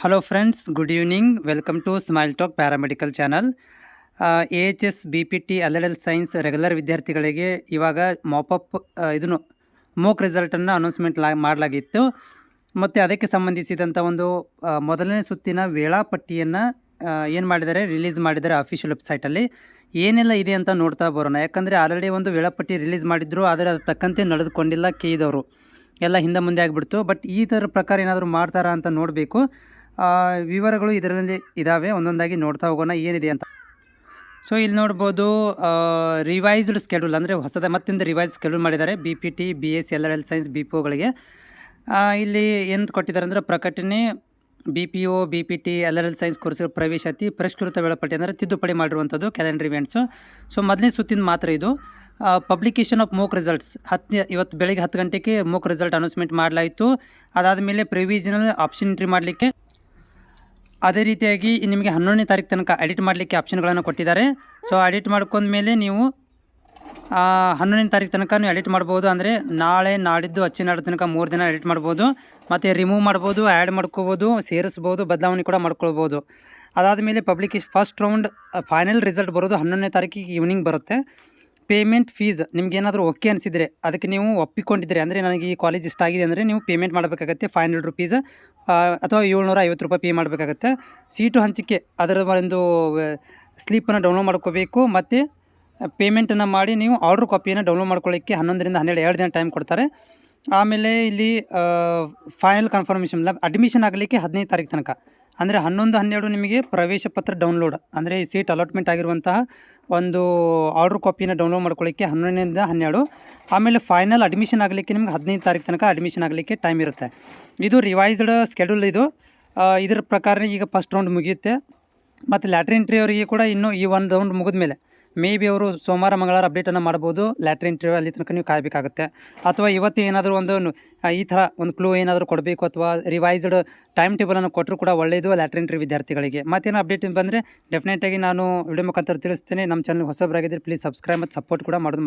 Hello friends, good evening. Welcome to smile talk paramedical channel. AHS BPT LLL science regular ವಿದ್ಯಾರ್ಥಿಗಳಿಗೆ ಇವಾಗ mop-up ಇದನ್ನು ಮೋಕ್ ರಿಸಲ್ಟನ್ನು announcement ಮಾಡಲಾಗಿತ್ತು. ಮತ್ತು ಅದಕ್ಕೆ ಸಂಬಂಧಿಸಿದಂಥ ಒಂದು ಮೊದಲನೇ ಸುತ್ತಿನ ವೇಳಾಪಟ್ಟಿಯನ್ನು ಏನು ಮಾಡಿದ್ದಾರೆ, ರಿಲೀಸ್ ಮಾಡಿದ್ದಾರೆ ಅಫಿಷಿಯಲ್ ವೆಬ್ಸೈಟಲ್ಲಿ. ಏನೆಲ್ಲ ಇದೆ ಅಂತ ನೋಡ್ತಾ ಬರೋಣ. ಯಾಕಂದರೆ ಆಲ್ರೆಡಿ ಒಂದು ವೇಳಾಪಟ್ಟಿ ರಿಲೀಸ್ ಮಾಡಿದ್ರು, ಆದರೆ ಅದು ತಕ್ಕಂತೆ ನಡೆದುಕೊಂಡಿಲ್ಲ ಕೇಳಿದವರು ಎಲ್ಲ ಹಿಂದೆ ಮುಂದೆ ಆಗಿಬಿಡ್ತು. ಬಟ್ ಈ ಥರ ಪ್ರಕಾರ ಏನಾದರೂ ಮಾಡ್ತಾರಾ ಅಂತ ನೋಡಬೇಕು. ವಿವರಗಳು ಇದರಲ್ಲಿ ಇದ್ದಾವೆ, ಒಂದೊಂದಾಗಿ ನೋಡ್ತಾ ಹೋಗೋಣ ಏನಿದೆ ಅಂತ. ಸೊ ಇಲ್ಲಿ ನೋಡ್ಬೋದು, ರಿವೈಸ್ಡ್ ಸ್ಕೆಡ್ಯೂಲ್ ಅಂದರೆ ಹೊಸದ ಮತ್ತಿಂದ ರಿವೈಸ್ ಸ್ಕೆಡ್ಯೂಲ್ ಮಾಡಿದ್ದಾರೆ BPT BS LLL ಸೈನ್ಸ್ BPOಗಳಿಗೆ. ಇಲ್ಲಿ ಏನು ಕೊಟ್ಟಿದ್ದಾರೆ ಅಂದರೆ, ಪ್ರಕಟಣೆ BPO BPT LLL ಸೈನ್ಸ್ ಕೋರ್ಸ್ಗಳ ಪ್ರವೇಶಾತಿ ಪರಿಷ್ಕೃತ ವೇಳಾಪಟ್ಟಿ ಅಂದರೆ ತಿದ್ದುಪಡಿ ಮಾಡಿರುವಂಥದ್ದು ಕ್ಯಾಲೆಂಡರ್ ಇವೆಂಟ್ಸು. ಸೊ ಮೊದಲನೇ ಸುತ್ತಿನ ಮಾತ್ರ ಇದು. ಪಬ್ಲಿಕೇಶನ್ ಆಫ್ ಮೋಕ್ ರಿಸಲ್ಟ್ಸ್ ಇವತ್ತು ಬೆಳಗ್ಗೆ 10 ಗಂಟೆಗೆ ಮೋಕ್ ರಿಸಲ್ಟ್ ಅನೌನ್ಸ್ಮೆಂಟ್ ಮಾಡಲಾಯಿತು. ಅದಾದಮೇಲೆ ಪ್ರಿವಿಷನಲ್ ಆಪ್ಷನ್ ಎಂಟ್ರಿ ಮಾಡಲಿಕ್ಕೆ, ಅದೇ ರೀತಿಯಾಗಿ ನಿಮಗೆ 11ನೇ ತಾರೀಕು ತನಕ ಎಡಿಟ್ ಮಾಡಲಿಕ್ಕೆ ಆಪ್ಷನ್ಗಳನ್ನು ಕೊಟ್ಟಿದ್ದಾರೆ. ಸೊ ಎಡಿಟ್ ಮಾಡ್ಕೊಂಡ್ಮೇಲೆ ನೀವು 11ನೇ ತಾರೀಕು ತನಕ ನೀವು ಎಡಿಟ್ ಮಾಡ್ಬೋದು. ಅಂದರೆ ನಾಳೆ ನಾಡಿದ್ದು ನಾಡು ತನಕ 3 ದಿನ ಎಡಿಟ್ ಮಾಡ್ಬೋದು. ಮತ್ತು ರಿಮೂವ್ ಮಾಡ್ಬೋದು, ಆ್ಯಡ್ ಮಾಡ್ಕೋಬೋದು, ಸೇರಿಸ್ಬೋದು, ಬದಲಾವಣೆ ಕೂಡ ಮಾಡ್ಕೊಳ್ಬೋದು. ಅದಾದಮೇಲೆ publication first round final result ಬರೋದು 11ನೇ ತಾರೀಕಿಗೆ ಈವ್ನಿಂಗ್ ಬರುತ್ತೆ. ಪೇಮೆಂಟ್ ಫೀಸ್ ನಿಮ್ಗೇನಾದರೂ ಓಕೆ ಅನಿಸಿದರೆ, ಅದಕ್ಕೆ ನೀವು ಒಪ್ಪಿಕೊಂಡಿದ್ದರೆ, ಅಂದರೆ ನನಗೆ ಈ ಕಾಲೇಜ್ ಇಷ್ಟ ಆಗಿದೆ ಅಂದರೆ ನೀವು ಪೇಮೆಂಟ್ ಮಾಡಬೇಕಾಗತ್ತೆ. 500 ರೂಪೀಸ್ ಅಥವಾ 750 ರೂಪಾಯಿ ಪೇ ಮಾಡಬೇಕಾಗತ್ತೆ. ಸೀಟು ಹಂಚಿಕೆ ಅದರ ಒಂದು ಸ್ಲಿಪ್ಪನ್ನು ಡೌನ್ಲೋಡ್ ಮಾಡ್ಕೋಬೇಕು. ಮತ್ತು ಪೇಮೆಂಟನ್ನು ಮಾಡಿ ನೀವು ಆರ್ಡ್ರ್ ಕಾಪಿಯನ್ನು ಡೌನ್ಲೋಡ್ ಮಾಡ್ಕೊಳ್ಳಿಕ್ಕೆ 11ರಿಂದ 12 2 ದಿನ ಟೈಮ್ ಕೊಡ್ತಾರೆ. ಆಮೇಲೆ ಇಲ್ಲಿ ಫೈನಲ್ ಕನ್ಫರ್ಮೇಷನ್ ಅಡ್ಮಿಷನ್ ಆಗಲಿಕ್ಕೆ 15 ತಾರೀಕು ತನಕ, ಅಂದರೆ 11, 12 ನಿಮಗೆ ಪ್ರವೇಶ ಪತ್ರ ಡೌನ್ಲೋಡ್, ಅಂದರೆ ಈ ಸೀಟ್ ಅಲಾಟ್ಮೆಂಟ್ ಆಗಿರುವಂತಹ ಒಂದು ಆರ್ಡ್ರ್ ಕಾಪಿನ ಡೌನ್ಲೋಡ್ ಮಾಡ್ಕೊಳ್ಳಿಕ್ಕೆ 11ರಿಂದ 12. ಆಮೇಲೆ ಫೈನಲ್ ಅಡ್ಮಿಷನ್ ಆಗಲಿಕ್ಕೆ ನಿಮ್ಗೆ 15 ತಾರೀಕು ತನಕ ಅಡ್ಮಿಷನ್ ಆಗಲಿಕ್ಕೆ ಟೈಮ್ ಇರುತ್ತೆ. ಇದು ರಿವೈಸ್ಡ್ ಸ್ಕೆಡ್ಯೂಲ್. ಇದು ಇದರ ಪ್ರಕಾರ ಈಗ ಫಸ್ಟ್ ರೌಂಡ್ ಮುಗಿಯುತ್ತೆ. ಮತ್ತು ಲ್ಯಾಟ್ರಿ ಎಂಟ್ರಿ ಅವರಿಗೆ ಕೂಡ ಇನ್ನೂ ಈ ಒಂದು ರೌಂಡ್ ಮುಗಿದ ಮೇಲೆ ಮೇ ಬಿ ಅವರು ಸೋಮವಾರ ಮಂಗಳವಾರ ಅಪ್ಡೇಟನ್ನು ಮಾಡ್ಬೋದು. ಲ್ಯಾಟ್ರಿ ಎಂಟ್ರಿ ಅಲ್ಲಿ ತನಕ ನೀವು ಕಾಯಬೇಕಾಗುತ್ತೆ. ಅಥವಾ ಇವತ್ತು ಏನಾದರೂ ಒಂದು ಈ ಥರ ಒಂದು ಕ್ಲೂ ಏನಾದರೂ ಕೊಡಬೇಕು, ಅಥವಾ ರಿವೈಸ್ಡ್ ಟೈಮ್ ಟೇಬಲನ್ನು ಕೊಟ್ಟರು ಕೂಡ ಒಳ್ಳೆಯದು ಲ್ಯಾಟ್ರಿ ಎಂಟ್ರಿ ವಿದ್ಯಾರ್ಥಿಗಳಿಗೆ. ಮತ್ತೇನೋ ಅಪ್ಡೇಟ್ ಬಂದರೆ ಡೆಫಿನೆಟಾಗಿ ನಾನು ವಿಡಿಯೋ ಮುಖಾಂತರ ತಿಳಿಸ್ತೇನೆ. ನಮ್ಮ ಚಾನಲ್ ಹೊಸಬರಾಗಿದ್ದರೆ ಪ್ಲೀಸ್ ಸಬ್ಸ್ಕ್ರೈಬ್ ಮತ್ತು ಸಪೋರ್ಟ್ ಕೂಡ ಮಾಡೋದು ಮರಿ.